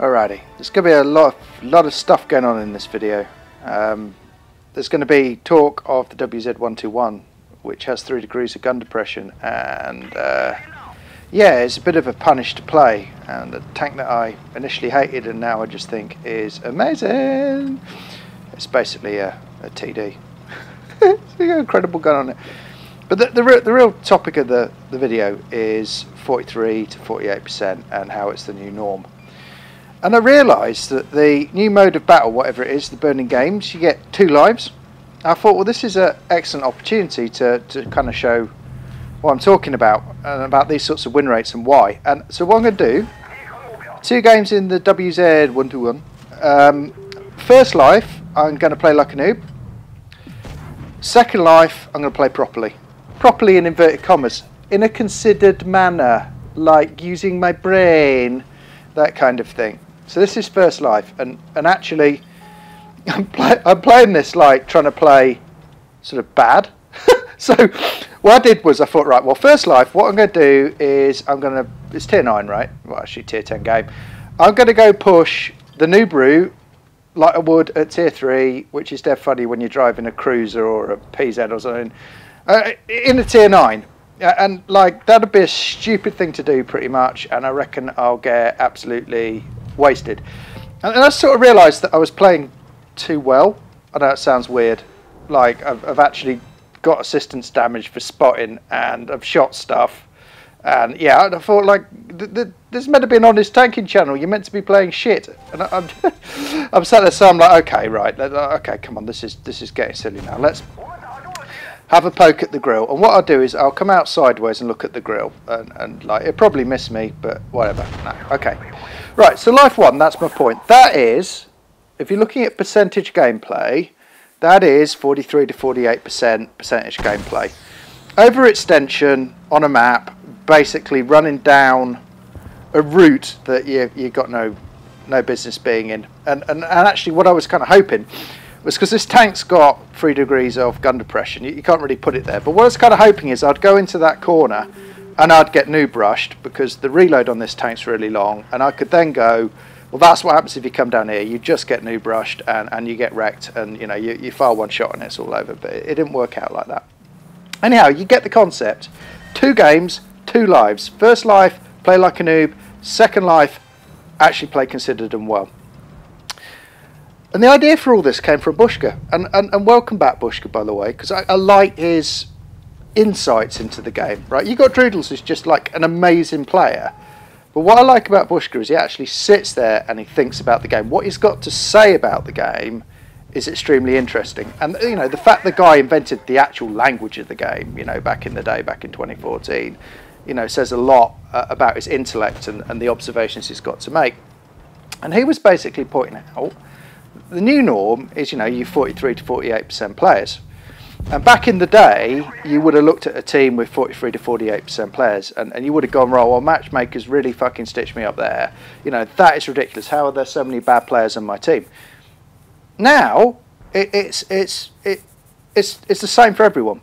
Alrighty, there's going to be a lot of stuff going on in this video. There's going to be talk of the WZ121, which has 3 degrees of gun depression, and yeah, it's a bit of a punish to play, and a tank that I initially hated and now I just think is amazing. It's basically a TD. It's an incredible gun on it. But the real topic of the video is 43 to 48% and how it's the new norm. And I realised that the new mode of battle, whatever it is, the burning games, you get 2 lives. I thought, well, this is an excellent opportunity to kind of show what I'm talking about and about these sorts of win rates and why. And so what I'm going to do, 2 games in the WZ121. First life, I'm going to play like a noob. Second life, I'm going to play properly. Properly in inverted commas. In a considered manner, like using my brain, that kind of thing. So this is first life, and actually I'm playing this like trying to play sort of bad. So what I did was I thought, right, well, first life, what I'm going to do is it's tier 9, right? Well, actually tier 10 game. I'm going to go push the noob route like I would at tier 3, which is dead funny when you're driving a cruiser or a PZ or something, in a tier 9. And like that'd be a stupid thing to do pretty much, and I reckon I'll get absolutely wasted. And I sort of realised that I was playing too well. I know it sounds weird. Like I've actually got assistance damage for spotting, and I've shot stuff. And yeah, I thought like this meant to be an honest tanking channel. You're meant to be playing shit. And I'm sat there, so I'm like, okay, right, okay, come on, this is getting silly now. Let's have a poke at the grill, and what I'll do is I'll come out sideways and look at the grill, and like it'll probably miss me, but whatever. No, okay, right. So life 1, that's my point. That is, if you're looking at percentage gameplay, that is 43 to 48% percentage gameplay. Overextension on a map, basically running down a route that you got no business being in, and actually what I was kind of hoping was, because this tank's got 3 degrees of gun depression, you can't really put it there, but what I was kind of hoping is I'd go into that corner and I'd get noob rushed, because the reload on this tank's really long, and I could then go, well, that's what happens if you come down here. You just get noob rushed and you get wrecked, and you know you fire one shot and it's all over. But it didn't work out like that. Anyhow, you get the concept. 2 games, 2 lives. First life, play like a noob. Second life, actually play considered and well. And the idea for all this came from Bushka, and welcome back Bushka, by the way, because I like his insights into the game. Right, you got Droodles, who's just like an amazing player, but what I like about Bushka is he actually sits there and he thinks about the game. What he's got to say about the game is extremely interesting, and you know the fact the guy invented the actual language of the game, you know, back in the day, back in 2014, you know, says a lot about his intellect and the observations he's got to make. And he was basically pointing out the new norm is, you know, you 43 to 48% players. And back in the day, you would have looked at a team with 43 to 48% players, and you would have gone, right, well, matchmakers really fucking stitched me up there. You know, that is ridiculous. How are there so many bad players on my team? Now, it's the same for everyone.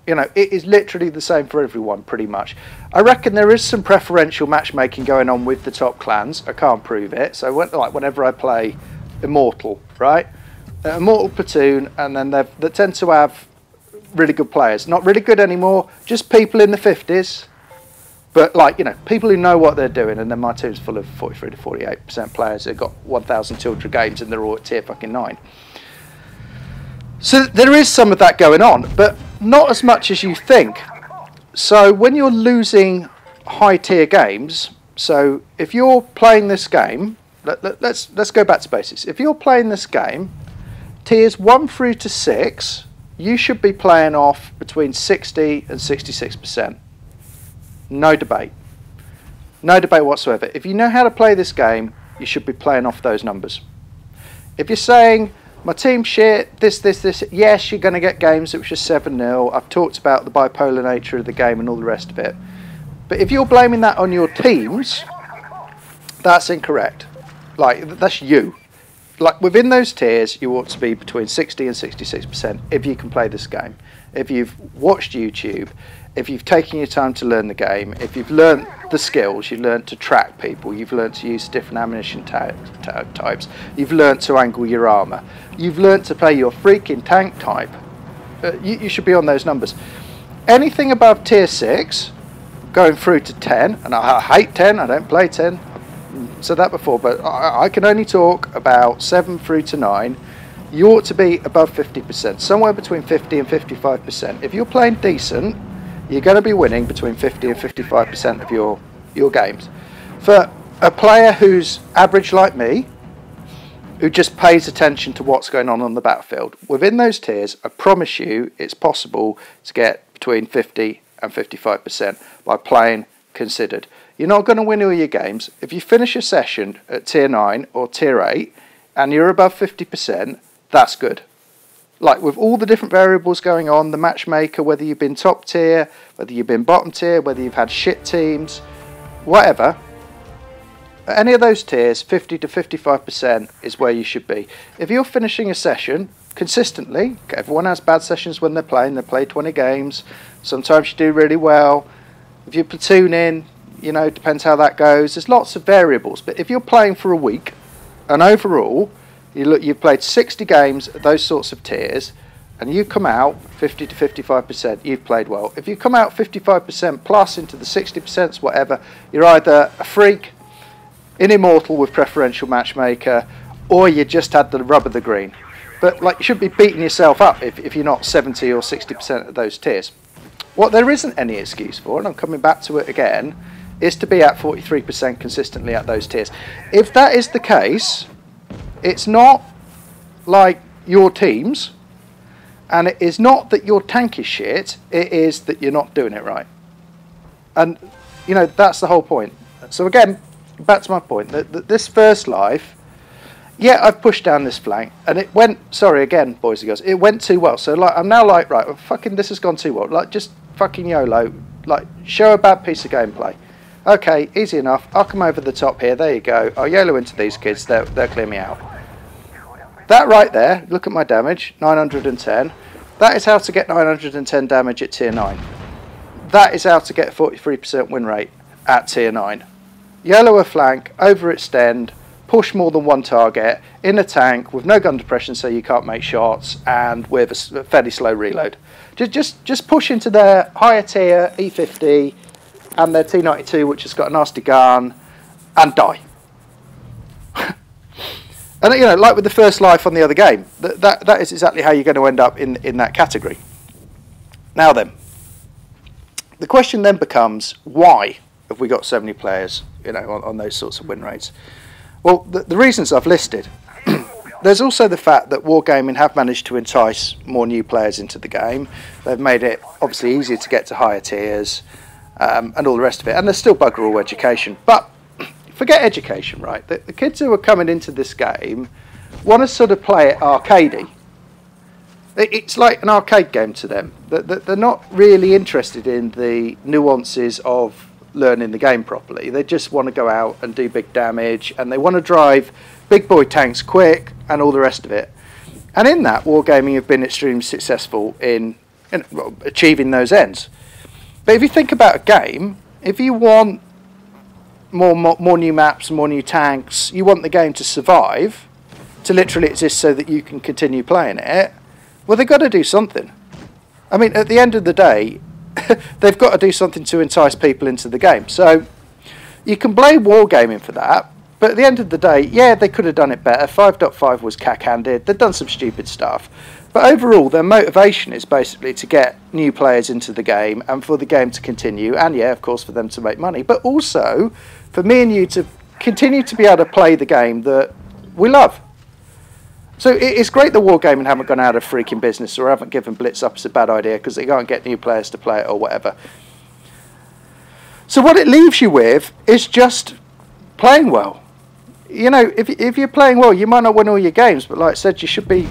You know, it is literally the same for everyone, pretty much. I reckon there is some preferential matchmaking going on with the top clans. I can't prove it. So whenever I play Immortal, right? Immortal platoon, and then they tend to have really good players. Not really good anymore, just people in the 50s. But like, you know, people who know what they're doing, and then my team's full of 43 to 48% players who've got 1,200 games and they're all at tier fucking 9. So there is some of that going on, but not as much as you think. So when you're losing high tier games, so if you're playing this game, let's go back to basics. If you're playing this game, tiers 1 through to 6, you should be playing off between 60 and 66%. No debate. No debate whatsoever. If you know how to play this game, you should be playing off those numbers. If you're saying, my team's shit, this, yes, you're going to get games which are 7-0. I've talked about the bipolar nature of the game and all the rest of it. But if you're blaming that on your teams, that's incorrect. Like, that's you. like within those tiers, you ought to be between 60 and 66% if you can play this game. If you've watched YouTube, if you've taken your time to learn the game, if you've learned the skills, you've learned to track people, you've learned to use different ammunition types, you've learned to angle your armour, you've learned to play your freaking tank type, you should be on those numbers. Anything above tier 6, going through to 10, and I hate 10, I don't play 10, I've said that before, but I can only talk about 7 through to 9, you ought to be above 50%, somewhere between 50 and 55%. If you're playing decent, you're going to be winning between 50 and 55% of your games. For a player who's average like me, who just pays attention to what's going on the battlefield, within those tiers, I promise you it's possible to get between 50 and 55% by playing considered. You're not going to win all your games. If you finish a session at tier 9 or tier 8 and you're above 50%, that's good. Like with all the different variables going on, the matchmaker, whether you've been top tier, whether you've been bottom tier, whether you've had shit teams, whatever, at any of those tiers, 50 to 55% is where you should be. If you're finishing a session consistently, everyone has bad sessions when they play 20 games, sometimes you do really well. If you're platooning, you know, depends how that goes. There's lots of variables, but if you're playing for a week, and overall, you've played 60 games at those sorts of tiers, and you come out 50 to 55%, you've played well. If you come out 55% plus into the 60%, whatever, you're either a freak, an immortal with preferential matchmaker, or you just had the rub of the green. But like, you should be beating yourself up if you're not 70 or 60% of those tiers. What there isn't any excuse for, and I'm coming back to it again, is to be at 43% consistently at those tiers. If that is the case, it's not like your teams, and it is not that your tank is shit, it is that you're not doing it right. And, you know, that's the whole point. So again, back to my point, that this first life, yeah, I've pushed down this flank, and it went, sorry again, boys and girls, it went too well. So like, I'm now like, right, well, fucking this has gone too well. Like, just fucking YOLO, like, show a bad piece of gameplay. Okay, easy enough, I'll come over the top here, there you go. I'll YOLO into these kids, they'll clear me out. That right there, look at my damage, 910. That is how to get 910 damage at tier 9. That is how to get a 43% win rate at tier 9. YOLO a flank, overextend, push more than one target, in a tank, with no gun depression so you can't make shots, and with a fairly slow reload. Just push into their higher tier E50 and their T92, which has got a nasty gun, and die. And you know, like with the first life on the other game, that is exactly how you're going to end up in that category. Now then, the question then becomes, why have we got so many players, you know, on those sorts of win rates? Well, the reasons I've listed. There's also the fact that Wargaming have managed to entice more new players into the game. They've made it obviously easier to get to higher tiers, and all the rest of it. And there's still bugger all education, but forget education, right? The kids who are coming into this game want to sort of play it arcadey. It's like an arcade game to them. They're not really interested in the nuances of learning the game properly. They just want to go out and do big damage, and they want to drive big boy tanks quick and all the rest of it. And in that, Wargaming have been extremely successful in achieving those ends. But if you think about a game, if you want more new maps, more new tanks, you want the game to survive, to literally exist so that you can continue playing it, well, they've got to do something. I mean, at the end of the day, they've got to do something to entice people into the game. So you can blame Wargaming for that, but at the end of the day, yeah, they could have done it better. 5.5 was cack-handed. They've done some stupid stuff. But overall, their motivation is basically to get new players into the game and for the game to continue, and yeah, of course, for them to make money, but also for me and you to continue to be able to play the game that we love. So it's great that Wargaming haven't gone out of freaking business or haven't given Blitz up as a bad idea because they can't get new players to play it or whatever. So what it leaves you with is just playing well. You know, if you're playing well, you might not win all your games, but like I said, you should be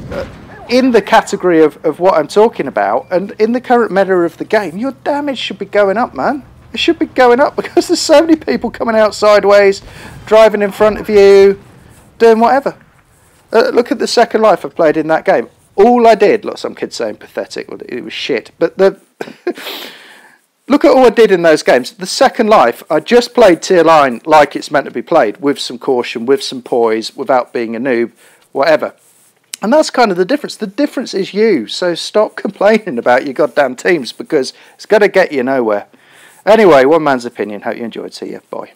in the category of what I'm talking about, and in the current meta of the game, your damage should be going up, man. It should be going up because there's so many people coming out sideways, driving in front of you, doing whatever. Look at the Second Life I played in that game. All I did, look, some kids saying pathetic, well, it was shit, but look at all I did in those games. The Second Life, I just played tier line like it's meant to be played, with some caution, with some poise, without being a noob, whatever. And that's kind of the difference. The difference is you, so stop complaining about your goddamn teams, because it's going to get you nowhere. Anyway, one man's opinion. Hope you enjoyed. See you. Bye.